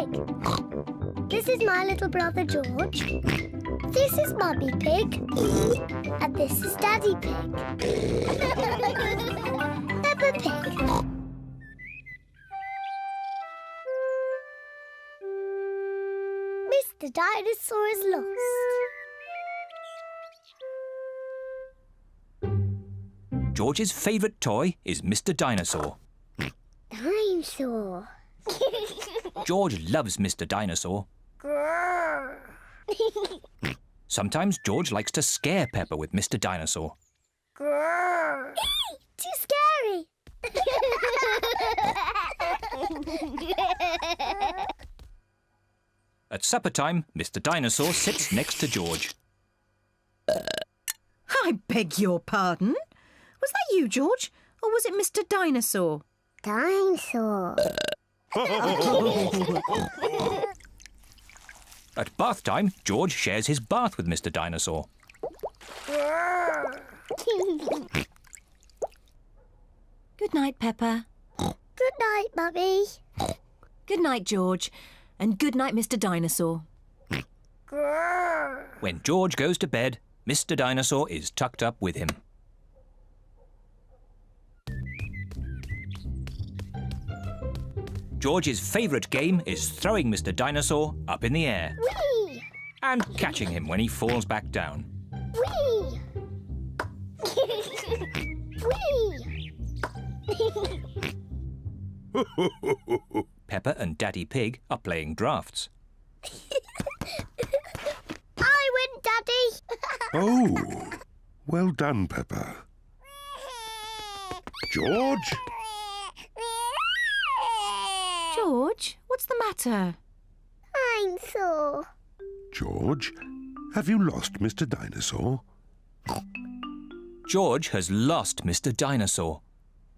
Pig. This is my little brother George. This is Mummy Pig. And this is Daddy Pig. Peppa Pig. Mr. Dinosaur is lost. George's favourite toy is Mr. Dinosaur. Dinosaur. George loves Mr. Dinosaur. Sometimes George likes to scare Peppa with Mr. Dinosaur. Too scary. At supper time, Mr. Dinosaur sits next to George. I beg your pardon? Was that you, George? Or was it Mr. Dinosaur? Dinosaur. At bath time, George shares his bath with Mr. Dinosaur. Good night, Peppa. Good night, Mummy. Good night, George. And good night, Mr. Dinosaur. When George goes to bed, Mr. Dinosaur is tucked up with him. George's favourite game is throwing Mr. Dinosaur up in the air. Whee! And catching him when he falls back down. Whee! Whee! Peppa and Daddy Pig are playing drafts. I win, Daddy! Oh, well done, Peppa. George? George, what's the matter? Dinosaur. George, have you lost Mr. Dinosaur? George has lost Mr. Dinosaur.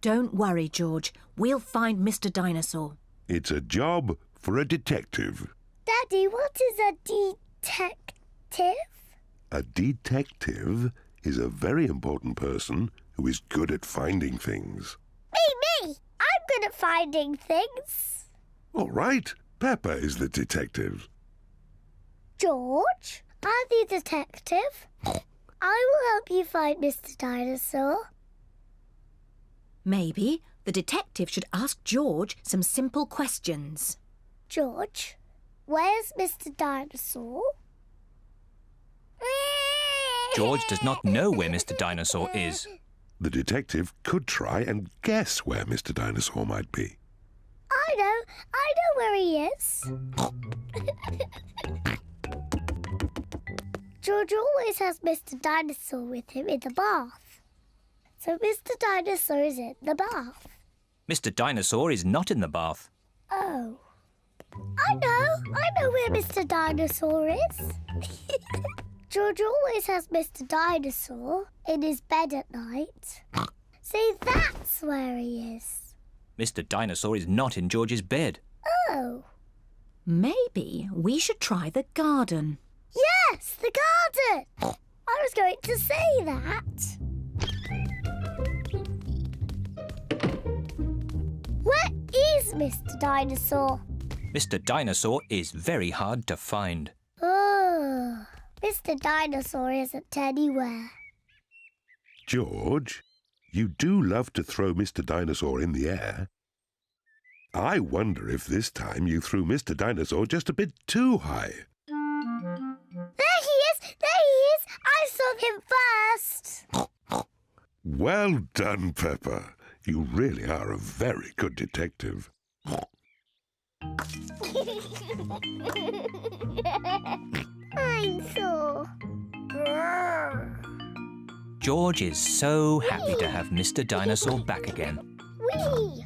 Don't worry, George. We'll find Mr. Dinosaur. It's a job for a detective. Daddy, what is a detective? A detective is a very important person who is good at finding things. Me! I'm good at finding things. All right, Peppa is the detective. George, I'm the detective. I will help you find Mr. Dinosaur. Maybe the detective should ask George some simple questions. George, where's Mr. Dinosaur? George does not know where Mr. Dinosaur is. The detective could try and guess where Mr. Dinosaur might be. I know where he is. George always has Mr. Dinosaur with him in the bath. So Mr. Dinosaur is in the bath. Mr. Dinosaur is not in the bath. Oh. I know where Mr. Dinosaur is. George always has Mr. Dinosaur in his bed at night. See, that's where he is. Mr. Dinosaur is not in George's bed. Oh. Maybe we should try the garden. Yes, the garden. I was going to say that. Where is Mr. Dinosaur? Mr. Dinosaur is very hard to find. Oh, Mr. Dinosaur isn't anywhere. George, you do love to throw Mr. Dinosaur in the air. I wonder if this time you threw Mr. Dinosaur just a bit too high. There he is! There he is! I saw him first! Well done, Peppa. You really are a very good detective. Dinosaur. George is so happy to have Mr. Dinosaur back again. Whee!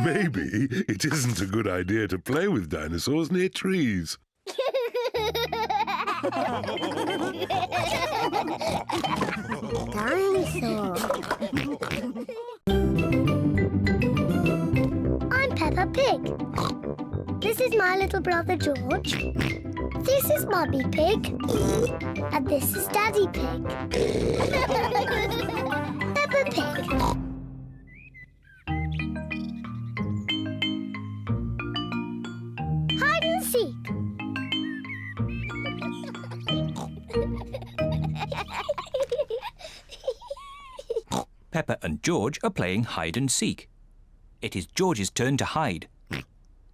Maybe it isn't a good idea to play with dinosaurs near trees. Dinosaur. I'm Peppa Pig. This is my little brother George. This is Mummy Pig. And this is Daddy Pig. Peppa Pig. Peppa and George are playing hide and seek. It is George's turn to hide.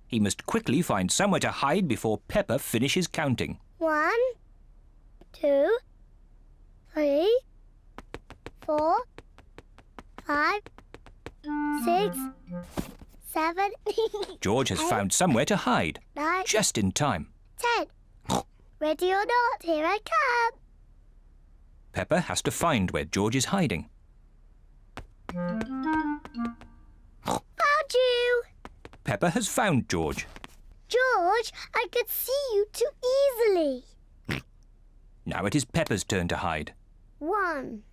He must quickly find somewhere to hide before Peppa finishes counting. 1, 2, 3, 4, 5, 6, 7. George has found somewhere to hide. 9, Just in time. 10. Ready or not, here I come. Peppa has to find where George is hiding. Found you! Peppa has found George. George, I could see you too easily. Now it is Peppa's turn to hide. 1,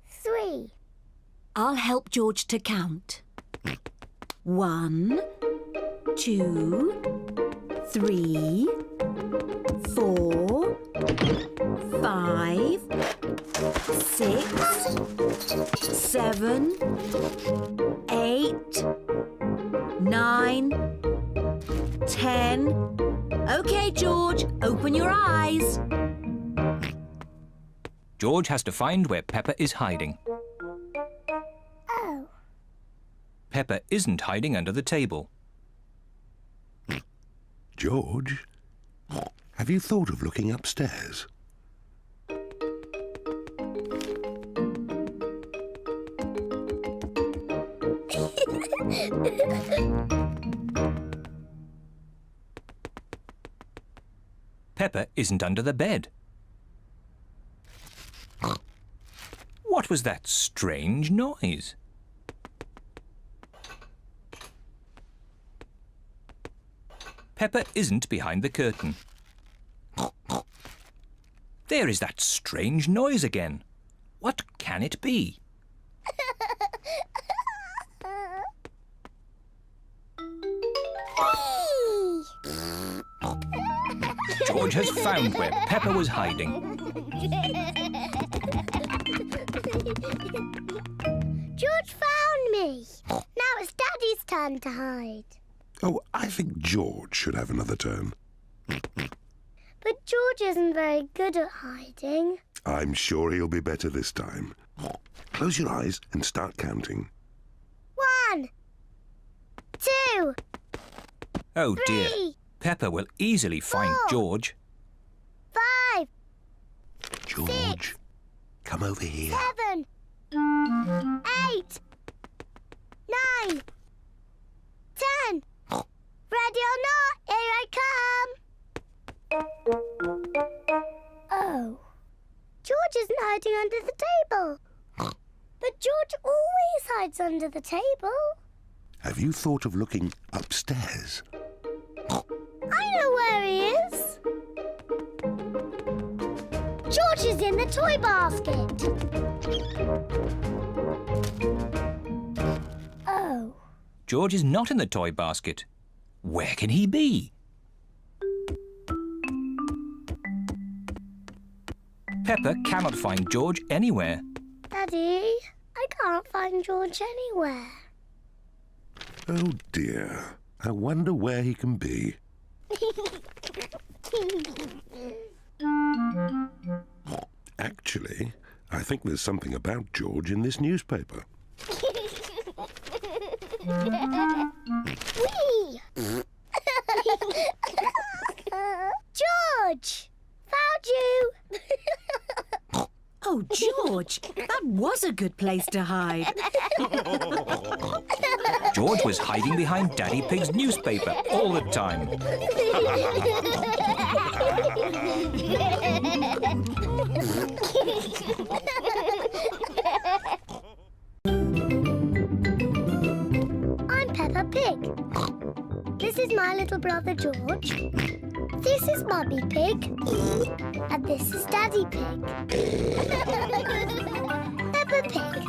3. I'll help George to count. 1, 2, 3, 4, 5, 6, 7, 8, 9, 10. OK, George, open your eyes. George has to find where Peppa is hiding. Oh. Peppa isn't hiding under the table. George, have you thought of looking upstairs? Peppa isn't under the bed. What was that strange noise? Peppa isn't behind the curtain. There is that strange noise again. What can it be? George has found where Peppa was hiding. George found me. Now it's Daddy's turn to hide. Oh, I think George should have another turn. But George isn't very good at hiding. I'm sure he'll be better this time. Close your eyes and start counting. 1, 2, Oh dear, 3, Peppa will easily find 4, George. 5, George, come over here. 7, 8, 9, 10. Ready or not, here I come. Oh. George isn't hiding under the table. But George always hides under the table. Have you thought of looking upstairs? I know where he is. George is in the toy basket. Oh. George is not in the toy basket. Where can he be? Peppa cannot find George anywhere. Daddy, I can't find George anywhere. Oh dear, I wonder where he can be. Actually, I think there's something about George in this newspaper. Whee! George! Found you! Oh, George, that was a good place to hide. George was hiding behind Daddy Pig's newspaper all the time. I'm Peppa Pig. This is my little brother George. This is Mummy Pig. And this is Daddy Pig. Peppa Pig.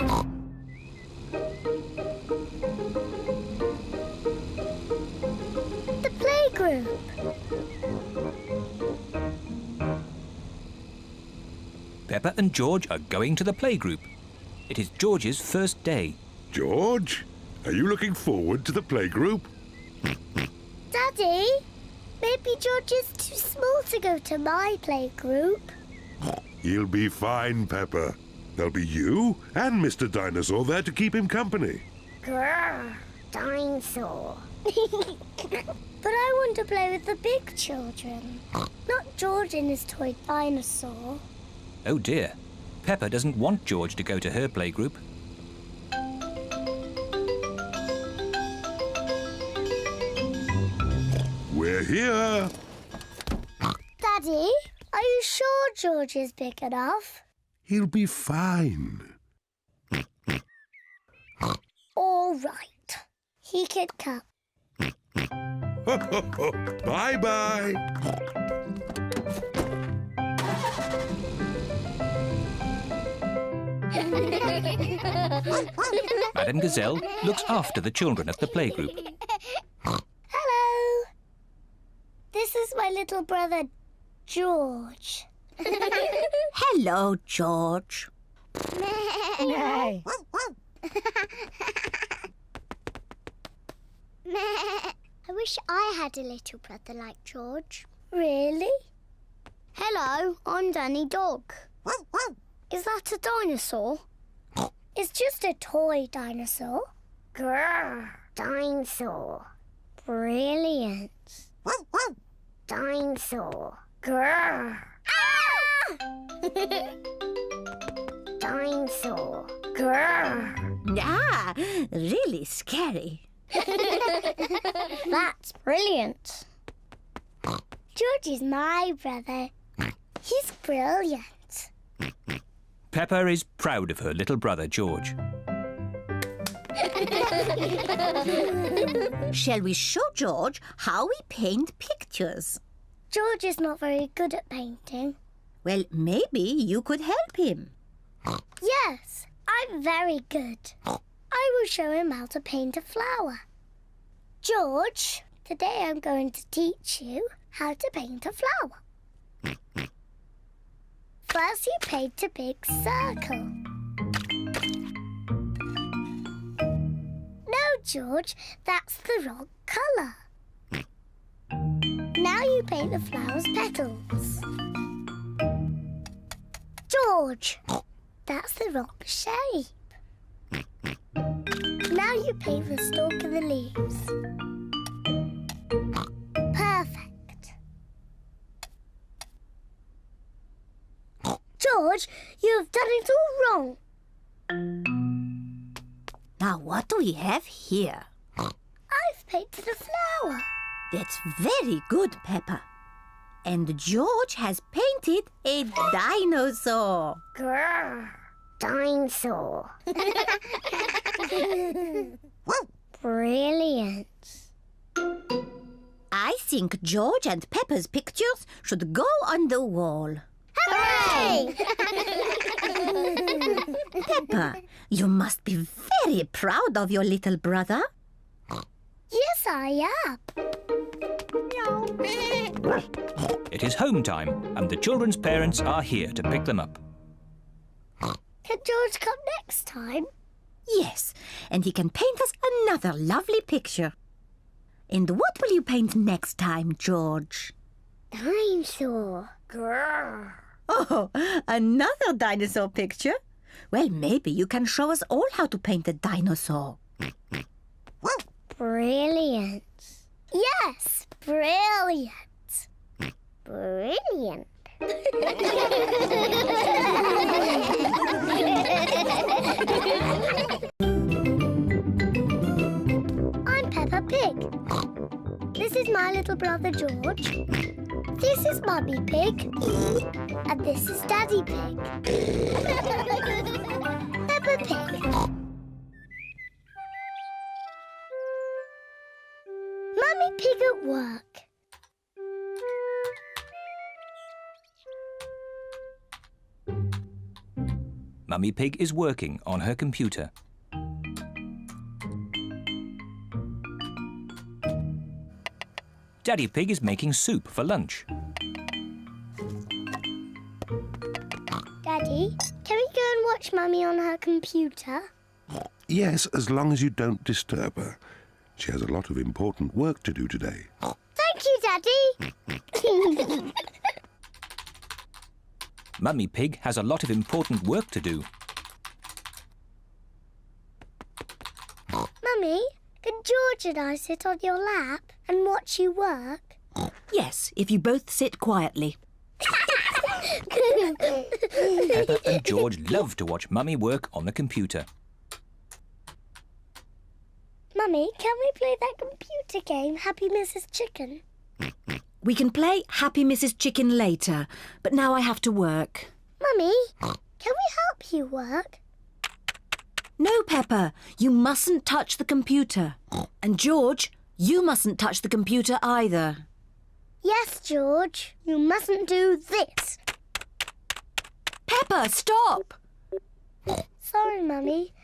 The playgroup. Peppa and George are going to the playgroup. It is George's first day. George, are you looking forward to the playgroup? Daddy, maybe George is too small to go to my playgroup. He'll be fine, Peppa. There'll be you and Mr. Dinosaur there to keep him company. Grrr, Dinosaur. But I want to play with the big children, not George and his toy dinosaur. Oh dear. Peppa doesn't want George to go to her playgroup. We're here. Daddy, are you sure George is big enough? He'll be fine. All right. He can come. Bye-bye. Madame Gazelle looks after the children at the playgroup. Hello. This is my little brother, George. Hello, George. I wish I had a little brother like George. Really? Hello, I'm Danny Dog. Is that a dinosaur? It's just a toy dinosaur. Grrr, dinosaur. Brilliant. Dinosaur. Grrr. Ah! Dinosaur. Grrr. Ah, really scary. That's brilliant. George is my brother. He's brilliant. Peppa is proud of her little brother, George. Shall we show George how we paint pictures? George is not very good at painting. Well, maybe you could help him. Yes, I'm very good. I will show him how to paint a flower. George, today I'm going to teach you how to paint a flower. First, you paint a big circle. No, George, that's the wrong colour. Now you paint the flower's petals. George, that's the wrong shape. Now you paint the stalk and the leaves. Perfect. George, you have done it all wrong. Now, what do we have here? I've painted a flower. That's very good, Peppa. And George has painted a dinosaur. Grrr, dinosaur. Brilliant. I think George and Peppa's pictures should go on the wall. Hooray! Peppa, you must be very proud of your little brother. Yes, I am. It is home time, and the children's parents are here to pick them up. Can George come next time? Yes, and he can paint us another lovely picture. And what will you paint next time, George? Dinosaur. Grrr. Oh, another dinosaur picture? Well, maybe you can show us all how to paint a dinosaur. Brilliant. Yes, brilliant. Brilliant. I'm Peppa Pig. This is my little brother George. This is Mummy Pig. And this is Daddy Pig. Peppa Pig. Mummy Pig at work. Mummy Pig is working on her computer. Daddy Pig is making soup for lunch. Daddy, can we go and watch Mummy on her computer? Yes, as long as you don't disturb her. She has a lot of important work to do today. Thank you, Daddy. Mummy Pig has a lot of important work to do. Mummy, can George and I sit on your lap and watch you work? Yes, if you both sit quietly. Peppa and George love to watch Mummy work on the computer. Mummy, can we play that computer game, Happy Mrs. Chicken? We can play Happy Mrs. Chicken later, but now I have to work. Mummy, can we help you work? No, Peppa, you mustn't touch the computer. And George, you mustn't touch the computer either. Yes, George. You mustn't do this. Peppa, stop! Sorry, Mummy.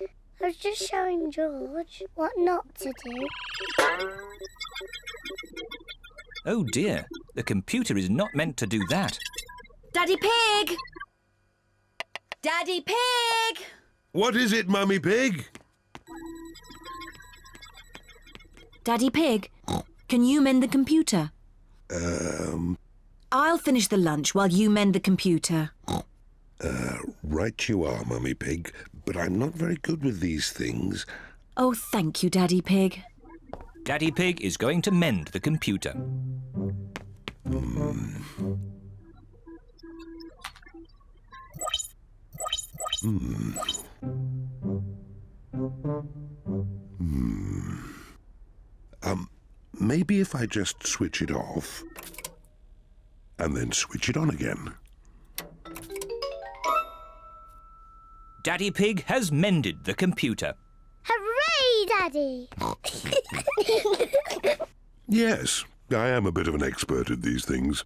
I was just showing George what not to do. Oh dear, the computer is not meant to do that. Daddy Pig! Daddy Pig! What is it, Mummy Pig? Daddy Pig, can you mend the computer? I'll finish the lunch while you mend the computer. Right you are, Mummy Pig, but I'm not very good with these things. Oh, thank you, Daddy Pig. Daddy Pig is going to mend the computer. Maybe if I just switch it off and then switch it on again. Daddy Pig has mended the computer. Hooray, Daddy! Yes, I am a bit of an expert at these things.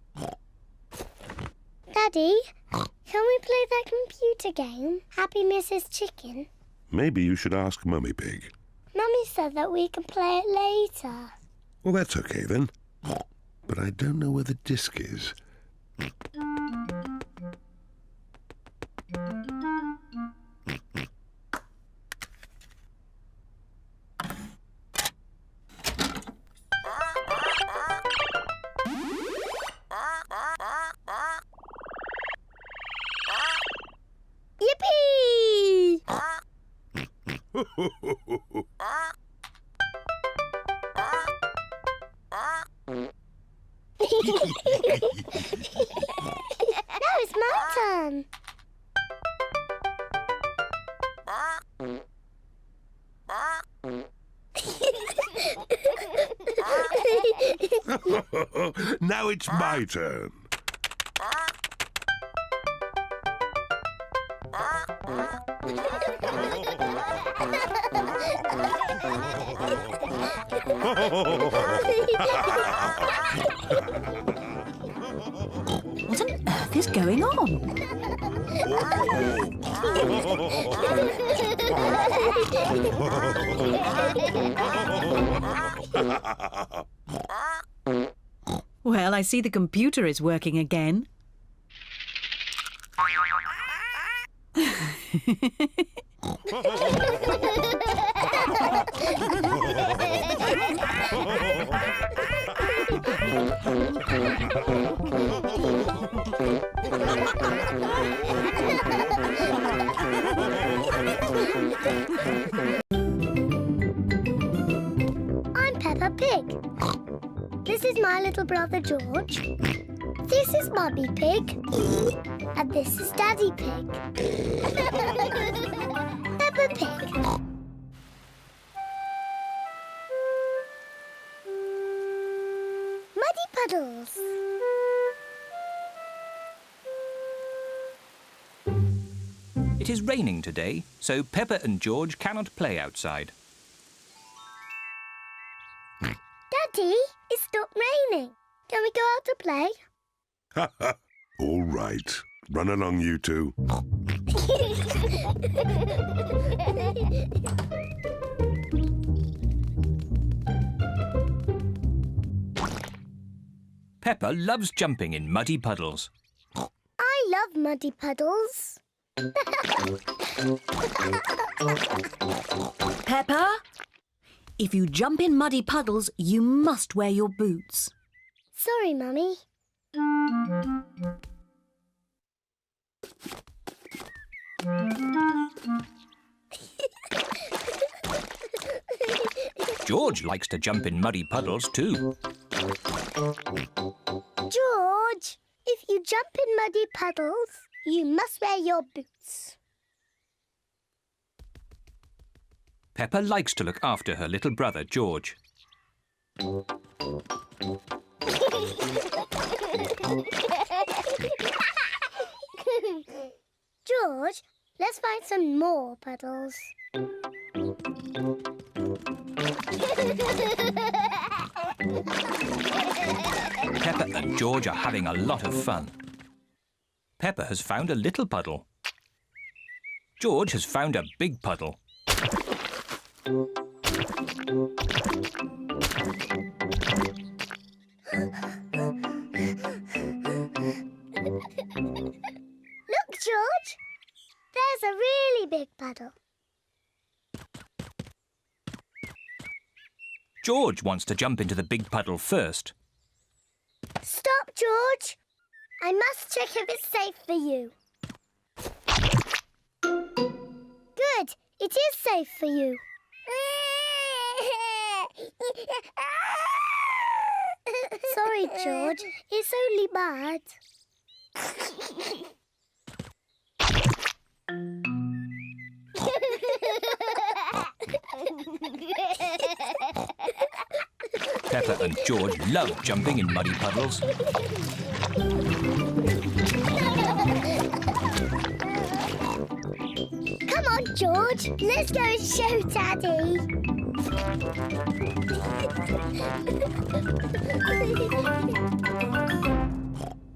Daddy, can we play that computer game, Happy Mrs. Chicken? Maybe you should ask Mummy Pig. Mummy said that we can play it later. Well, that's okay then. But I don't know where the disc is. Yippee! Now it's my turn. Now it's my turn. What on earth is going on? Well, I see the computer is working again. I'm Peppa Pig. This is my little brother George. This is Mummy Pig. And this is Daddy Pig. Peppa Pig. Muddy puddles. It is raining today, so Peppa and George cannot play outside. Daddy, it stopped raining. Can we go out to play? All right. Run along, you two. Peppa loves jumping in muddy puddles. I love muddy puddles. Peppa, if you jump in muddy puddles, you must wear your boots. Sorry, Mummy. George likes to jump in muddy puddles too. George, if you jump in muddy puddles, you must wear your boots. Peppa likes to look after her little brother, George. George, let's find some more puddles. Peppa and George are having a lot of fun. Peppa has found a little puddle. George has found a big puddle. Look, George. There's a really big puddle. George wants to jump into the big puddle first. Stop, George. I must check if it's safe for you. Good. It is safe for you. Sorry, George. It's only mud. Peppa and George love jumping in muddy puddles. Come on, George. Let's go and show Daddy.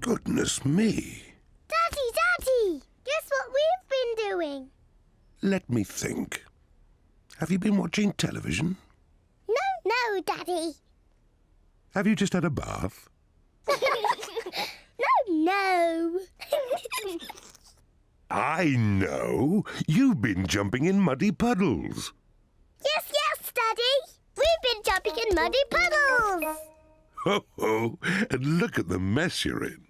Goodness me. Daddy! Guess what we've been doing? Let me think. Have you been watching television? No, Daddy. Have you just had a bath? No. I know. You've been jumping in muddy puddles. Yes, Daddy. We've been jumping in muddy puddles. Ho, ho. And look at the mess you're in.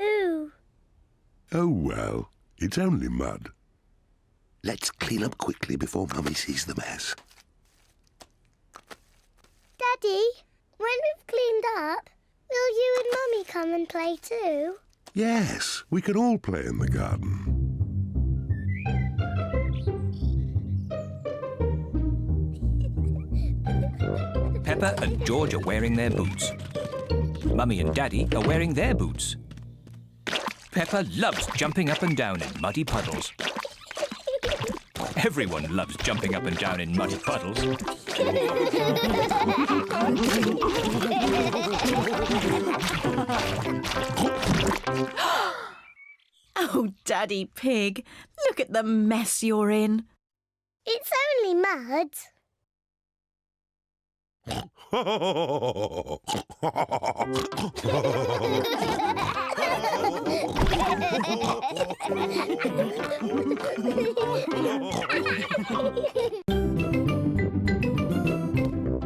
Ooh. Oh, well, it's only mud. Let's clean up quickly before Mummy sees the mess. Daddy, when we've cleaned up, will you and Mummy come and play too? Yes, we can all play in the garden. Peppa and George are wearing their boots. Mummy and Daddy are wearing their boots. Peppa loves jumping up and down in muddy puddles. Everyone loves jumping up and down in muddy puddles. Oh, Daddy Pig, look at the mess you're in. It's only mud.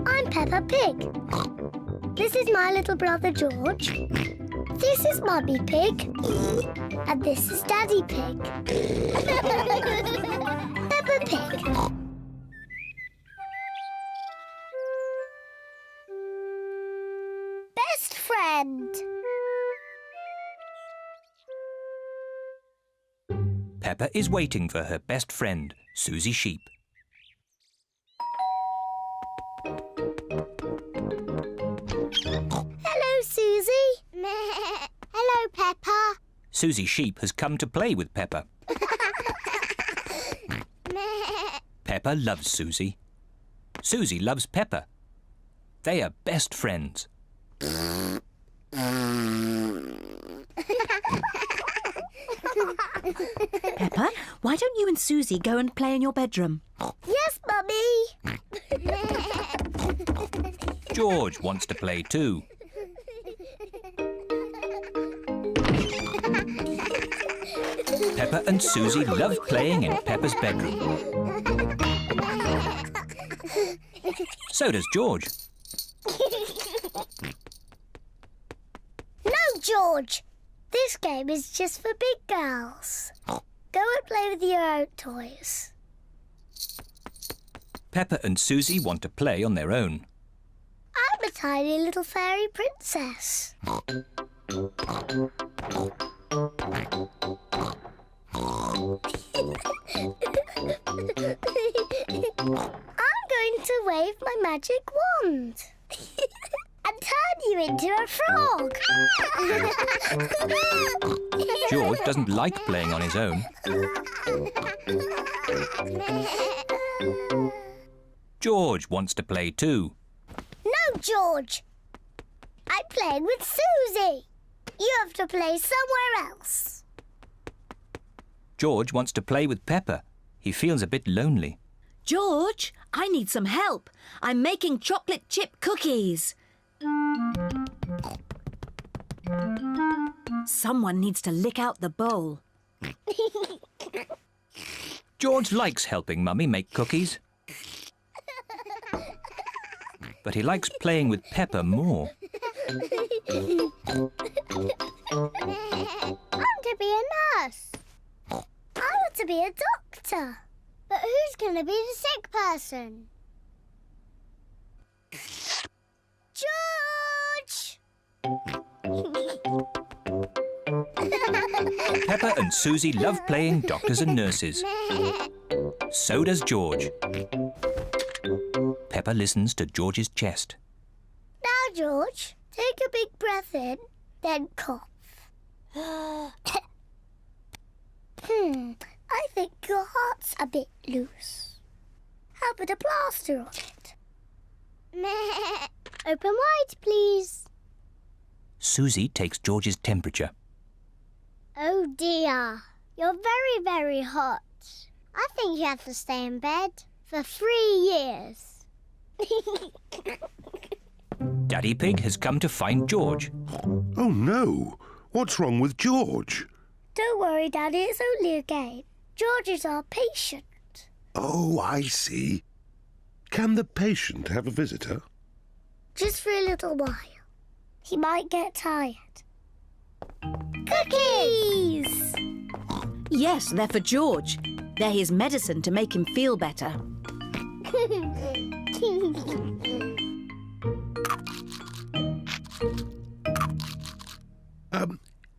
I'm Peppa Pig. This is my little brother George. This is Mummy Pig. And this is Daddy Pig. Peppa Pig. Best friend. Peppa is waiting for her best friend, Susie Sheep. Hello, Susie. Hello, Peppa. Susie Sheep has come to play with Peppa. Peppa loves Susie. Susie loves Peppa. They are best friends. Peppa, why don't you and Susie go and play in your bedroom? Yes, Mummy. George wants to play too. Peppa and Susie love playing in Peppa's bedroom. So does George. No, George. This game is just for big girls. Go and play with your own toys. Peppa and Susie want to play on their own. I'm a tiny little fairy princess. I'm going to wave my magic wand and turn you into a frog. George doesn't like playing on his own. George wants to play too. No, George. I'm playing with Susie. You have to play somewhere else. George wants to play with Peppa. He feels a bit lonely. George, I need some help. I'm making chocolate chip cookies. Someone needs to lick out the bowl. George likes helping Mummy make cookies. But he likes playing with Peppa more. I'm to be a nurse. I want to be a doctor. But who's going to be the sick person? George! Peppa and Susie love playing doctors and nurses. So does George. Peppa listens to George's chest. Now, George, take a big breath in, then cough. I think your heart's a bit loose. How about a plaster on it? Open wide, please. Susie takes George's temperature. Oh dear, you're very, very hot. I think you have to stay in bed for 3 years. Daddy Pig has come to find George. Oh, no. What's wrong with George? Don't worry, Daddy, it's only a game. George is our patient. Oh, I see. Can the patient have a visitor? Just for a little while. He might get tired. Cookies! Yes, they're for George. They're his medicine to make him feel better.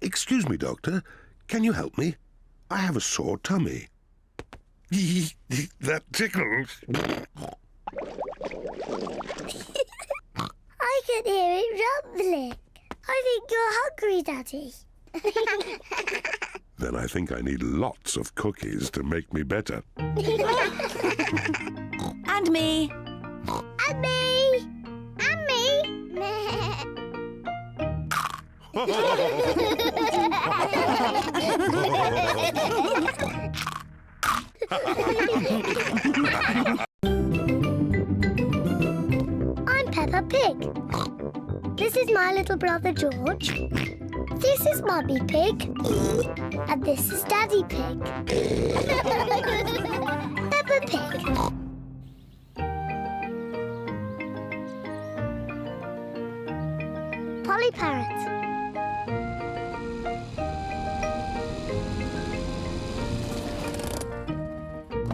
Excuse me, Doctor. Can you help me? I have a sore tummy. That tickles. I can hear it rumbling. I think you're hungry, Daddy. Then I think I need lots of cookies to make me better. And me. And me. And me. I'm Peppa Pig. This is my little brother George. This is Mummy Pig. And this is Daddy Pig. Peppa Pig. Polly Parrot.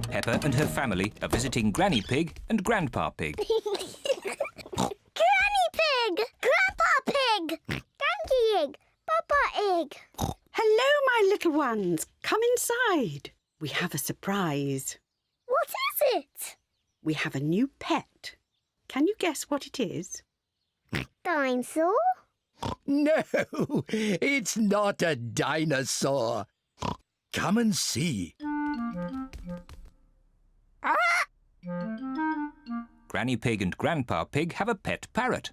Peppa and her family are visiting Granny Pig and Grandpa Pig. Granny Pig! Grandpa Pig! Granky Egg! Papa Egg! Hello, my little ones. Come inside. We have a surprise. What is it? We have a new pet. Can you guess what it is? Dinosaur? No, it's not a dinosaur. Come and see. Granny Pig and Grandpa Pig have a pet parrot.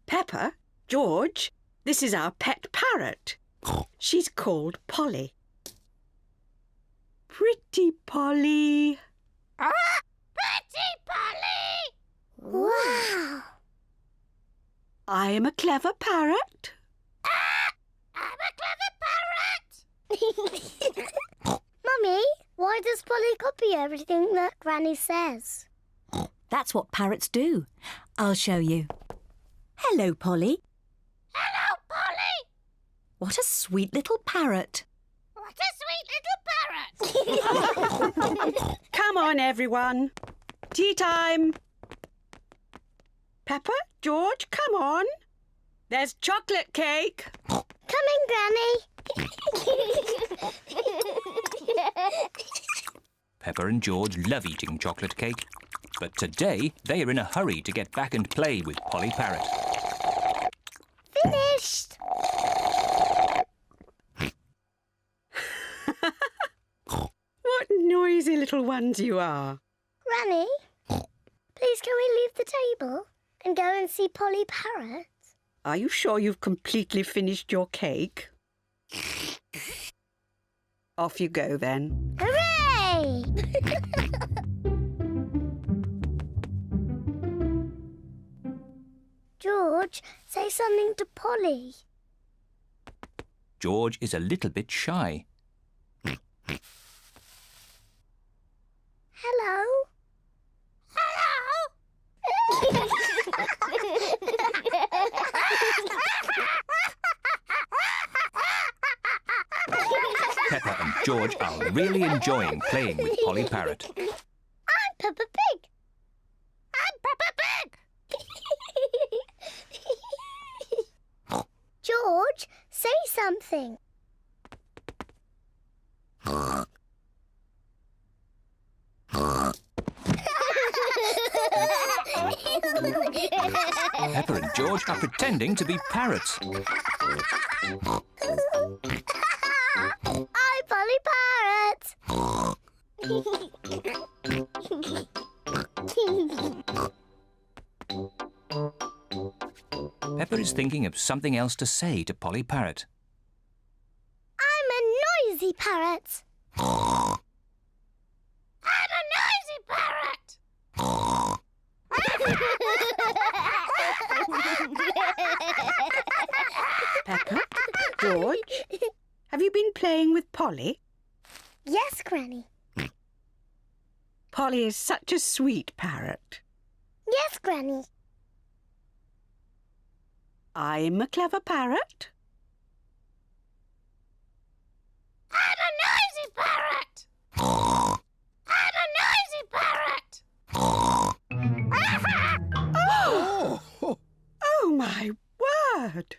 Peppa, George, this is our pet parrot. She's called Polly. Pretty Polly. Pretty Polly! Wow! I am a clever parrot. I'm a clever parrot! Mummy, why does Polly copy everything that Granny says? That's what parrots do. I'll show you. Hello, Polly. Hello, Polly! What a sweet little parrot. What a sweet little parrot! Come on, everyone. Tea time. Peppa, George, come on. There's chocolate cake. Coming, Granny. Peppa and George love eating chocolate cake, but today they are in a hurry to get back and play with Polly Parrot. Finished. What noisy little ones you are. Granny, please can we leave the table and go and see Polly Parrot? Are you sure you've completely finished your cake? Off you go then. Hooray! George, say something to Polly. George is a little bit shy. Hello? Hello? Peppa and George are really enjoying playing with Polly Parrot. I'm Peppa Pig. I'm Peppa Pig. George, say something. Peppa and George are pretending to be parrots. I'm Polly Parrot. Peppa is thinking of something else to say to Polly Parrot. I'm a noisy parrot. I'm a noisy parrot. Peppa, George, have you been playing with Polly? Yes, Granny. Polly is such a sweet parrot. Yes, Granny. I'm a clever parrot. I'm a noisy parrot. I'm a noisy parrot. Oh! Oh, my word!